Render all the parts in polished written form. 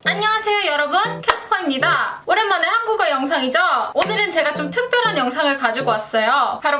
안녕하세요 여러분, 캐스퍼입니다. 오랜만에 한국어 영상이죠? 오늘은 제가 좀 특별한 영상을 가지고 왔어요. 바로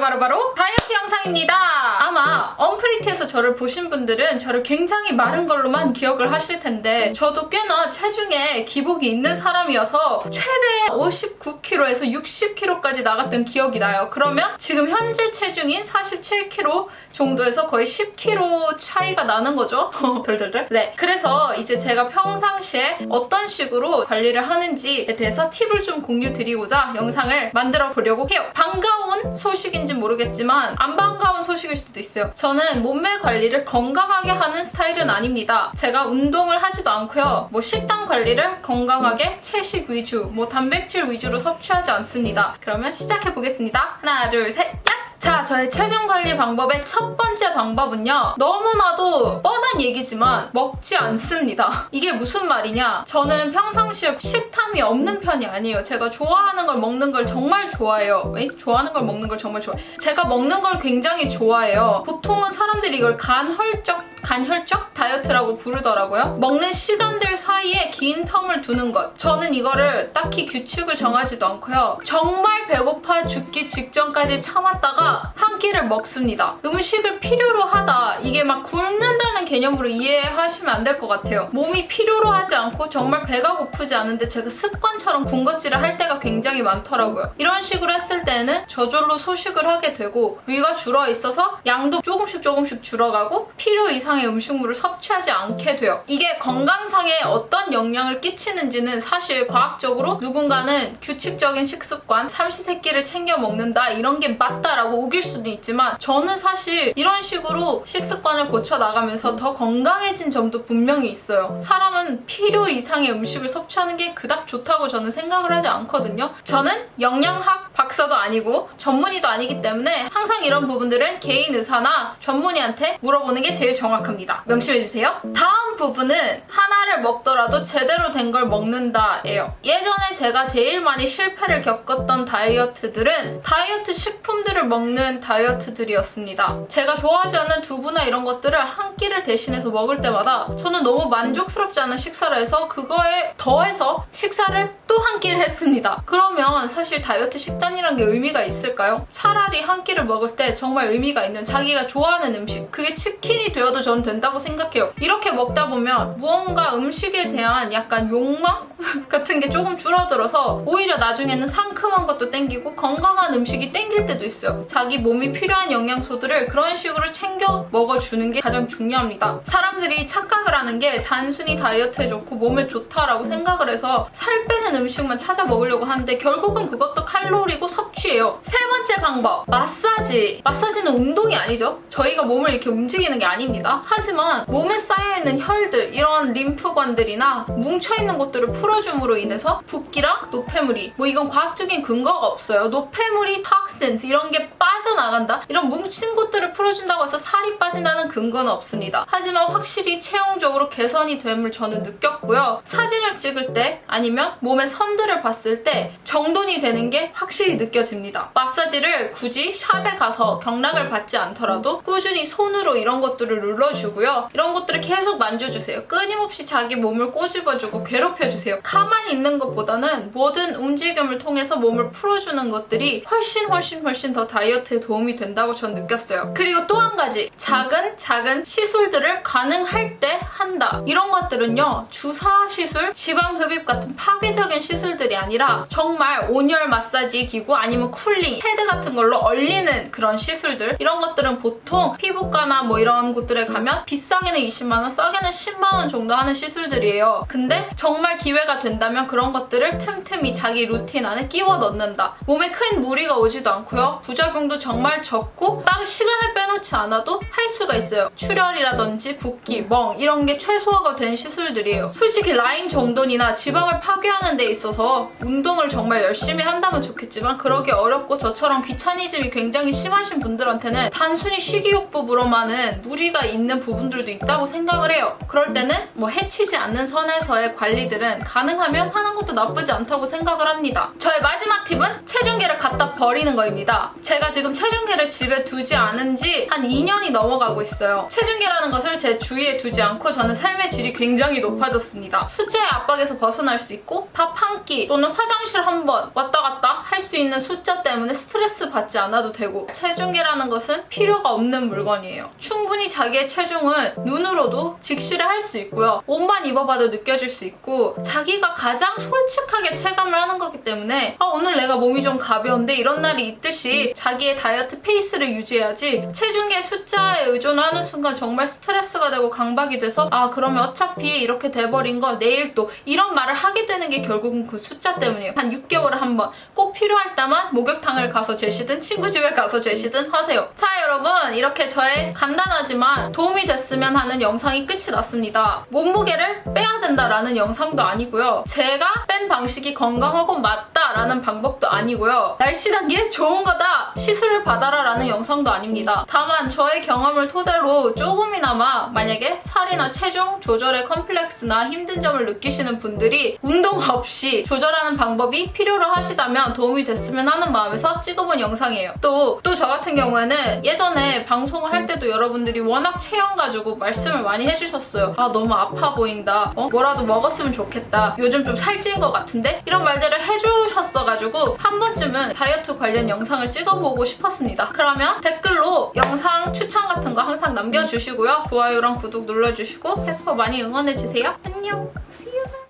다이어트 영상입니다. 아마 언프리티에서 저를 보신 분들은 저를 굉장히 마른 걸로만 기억을 하실 텐데 저도 꽤나 체중에 기복이 있는 사람이어서 최대 59kg에서 60kg까지 나갔던 기억이 나요. 그러면 지금 현재 체중인 47kg 정도에서 거의 10kg 차이가 나는 거죠. 덜덜덜. 네, 그래서 이제 제가 평상시에 어떤 식으로 관리를 하는지에 대해서 팁을 좀 공유드리고자 영상을 만들어 보려고 해요. 반가운 소식인지 모르겠지만 안 반가운 소식일 수도 있어요. 저는 몸매 관리를 건강하게 하는 스타일은 아닙니다. 제가 운동을 하지도 않고요. 식단 관리를 건강하게 채식 위주, 단백질 위주로 섭취하지 않습니다. 그러면 시작해 보겠습니다. 하나, 둘, 셋, 야! 자, 저의 체중 관리 방법의 첫 번째 방법은요. 너무나도 뻔한 얘기지만 먹지 않습니다. 이게 무슨 말이냐? 저는 평상시에 식탐이 없는 편이 아니에요. 제가 좋아하는 걸 먹는 걸 정말 좋아해요. 좋아하는 걸 먹는 걸 정말 좋아해요. 제가 먹는 걸 굉장히 좋아해요. 보통은 사람들이 이걸 간헐적 다이어트라고 부르더라고요. 먹는 시간들 사이에 긴 텀을 두는 것. 저는 이거를 딱히 규칙을 정하지도 않고요. 정말 배고파 죽기 직전까지 참았다가 한 끼를 먹습니다. 음식을 필요로 하다. 이게 막 굶는다는 개념으로 이해하시면 안 될 것 같아요. 몸이 필요로 하지 않고 정말 배가 고프지 않은데 제가 습관처럼 군것질을 할 때가 굉장히 많더라고요. 이런 식으로 했을 때는 저절로 소식을 하게 되고 위가 줄어 있어서 양도 조금씩 줄어가고 필요 이상의 음식물을 섭취하지 않게 돼요. 이게 건강상에 어떤 영향을 끼치는지는 사실 과학적으로 누군가는 규칙적인 식습관, 삼시세끼를 챙겨 먹는다 이런 게 맞다라고 우길 수도 있지만 저는 사실 이런 식으로 식습관을 고쳐나가면서 더 건강해진 점도 분명히 있어요. 사람은 필요 이상의 음식을 섭취하는 게 그닥 좋다고 저는 생각을 하지 않거든요. 저는 영양학 박사도 아니고 전문의도 아니기 때문에 항상 이런 부분들은 개인 의사나 전문의한테 물어보는 게 제일 정확합니다. 명심해주세요. 다음 부분은 하나를 먹더라도 제대로 된 걸 먹는다예요. 예전에 제가 제일 많이 실패를 겪었던 다이어트들은 다이어트 식품들을 먹는 다이어트들이었습니다. 제가 좋아하지 않는 두부나 이런 것들을 한 끼를 대신해서 먹을 때마다 저는 너무 만족스럽지 않은 식사를 해서 그거에 더해서 식사를 또 한 끼를 했습니다. 그러면 사실 다이어트 식단이란 게 의미가 있을까요? 차라리 한 끼를 먹을 때 정말 의미가 있는 자기가 좋아하는 음식, 그게 치킨이 되어도 전 된다고 생각해요. 이렇게 먹다 보면 무언가 음식에 대한 약간 욕망 같은 게 조금 줄어들어서 오히려 나중에는 상큼한 것도 땡기고 건강한 음식이 땡길 때도 있어요. 자기 몸이 필요한 영양소들을 그런 식으로 챙겨 먹어주는 게 가장 중요합니다. 사람들이 착각을 하는 게 단순히 다이어트에 좋고 몸에 좋다라고 생각을 해서 살 빼는 음식만 찾아 먹으려고 하는데 결국은 그것도 칼로리고 섭취예요. 세 번째 방법, 마사지. 마사지는 운동이 아니죠. 저희가 몸을 이렇게 움직이는 게 아닙니다. 하지만 몸에 쌓여있는 혈들, 이런 림프관들이나 뭉쳐있는 것들을 풀어줌으로 인해서 붓기랑 노폐물이, 이건 과학적인 근거가 없어요. 노폐물이 톡신스 이런 게 빠져나간다? 이런 뭉친 것들을 풀어준다고 해서 살이 빠진다는 근거는 없습니다. 하지만 확실히 체형적으로 개선이 됨을 저는 느꼈고요. 사진을 찍을 때 아니면 몸의 선들을 봤을 때 정돈이 되는 게 확실히 느껴집니다. 마사지를 굳이 샵에 가서 경락을 받지 않더라도 꾸준히 손으로 이런 것들을 눌러주고요. 이런 것들을 계속 만져주세요. 끊임없이 자기 몸을 꼬집어주고 괴롭혀주세요. 가만히 있는 것보다는 모든 움직임을 통해서 몸을 풀어주는 것들이 훨씬 더 다이어트에 도움이 된다고 전 느꼈어요. 그리고 또 한 가지, 작은 시술들을 가능할 때 한다. 이런 것들은요, 주사 시술, 지방 흡입 같은 파괴적인 시술들이 아니라 정말 온열 마사지 기구 아니면 쿨링, 패드 같은 걸로 얼리는 그런 시술들, 이런 것들은 보통 피부과나 이런 곳들에 가면 비싸게는 20만원, 싸게는 10만원 정도 하는 시술들이에요. 근데 정말 기회가 된다면 그런 것들을 틈틈이 자기 루틴 안에 끼워 넣는다. 몸에 큰 무리가 오지도 않고요. 부작용도 정말 적고 딱 시간을 빼놓지 않아도 할 수가 있어요. 출혈이라든지 붓기, 멍 이런 게 최소화가 된 시술들이에요. 솔직히 라인 정돈이나 지방을 파괴하는 데 있어서 운동을 정말 열심히 한다면 좋겠지만 그러기 어렵고 저처럼 귀차니즘이 굉장히 심하신 분들한테는 단순히 식이요법으로만은 무리가 있는 부분들도 있다고 생각을 해요. 그럴 때는 뭐 해치지 않는 선에서의 관리들은 가능하면 하는 것도 나쁘지 않다고 생각을 합니다. 저의 마지막 팁은 체중계를 갖다 버리는 거입니다. 제가 지금 체중계를 집에 두지 않은 지 한 2년이 넘어가고 있어요. 체중계라는 것을 제 주위에 두지 않고 저는 삶의 질이 굉장히 높아졌습니다. 숫자의 압박에서 벗어날 수 있고 밥 한 끼 또는 화장실 한 번 왔다 갔다 할 수 있는 숫자 때문에 스트레스 받지 않아도 되고, 체중계라는 것은 필요가 없는 물건이에요. 충분히 자기의 체중을 눈으로도 직시를 할 수 있고요. 옷만 입어봐도 느껴질 수 있고, 자기가 가장 솔직하게 체감을 하는 거기 때문에 오늘 내가 몸이 좀 가벼운데 이런 날이 있듯이 자기의 다이어트 페이스를 유지해야지, 체중계 숫자에 의존하는 순간 정말 스트레스가 되고 강박이 돼서 그러면 어차피 이렇게 돼버린 거 내일 또 이런 말을 하게 되는 게 결국은 그 숫자 때문이에요. 한 6개월에 한 번 꼭 필요할 때만 목욕탕을 가서 재시든 친구 집에 가서 재시든 하세요. 자, 여러분, 이렇게 저의 간단하지만 도움이 됐으면 하는 영상이 끝이 났습니다. 몸무게를 빼야 된다라는 영상도 아니고요. 제가 뺀 방식이 건강하고 맞다라는 방법도 아니고요. 날씬한 게 좋은 거다, 시술을 받아라 라는 영상도 아닙니다. 다만 저의 경험을 토대로 조금이나마 만약에 살이나 체중 조절의 컴플렉스나 힘든 점을 느끼시는 분들이 운동 없이 조절하는 방법이 필요로 하시다면 도움이 됐으면 하는 마음에서 찍어본 영상이에요. 또 저 같은 경우에는 예전에 방송을 할 때도 여러분들이 워낙 체형 가지고 말씀을 많이 해주셨어요. 너무 아파 보인다, 뭐라도 먹었으면 좋겠다, 요즘 좀 살찐 것 같은데, 이런 말들을 해주셨어가지고 한 번쯤은 다이어트 관련 영상을 찍어보고 싶었습니다. 그러면 댓글로 영상 추천 같은 거 항상 남겨주시고요. 좋아요랑 구독 눌러주시고 캐스퍼 많이 응원해주세요. 안녕. See you.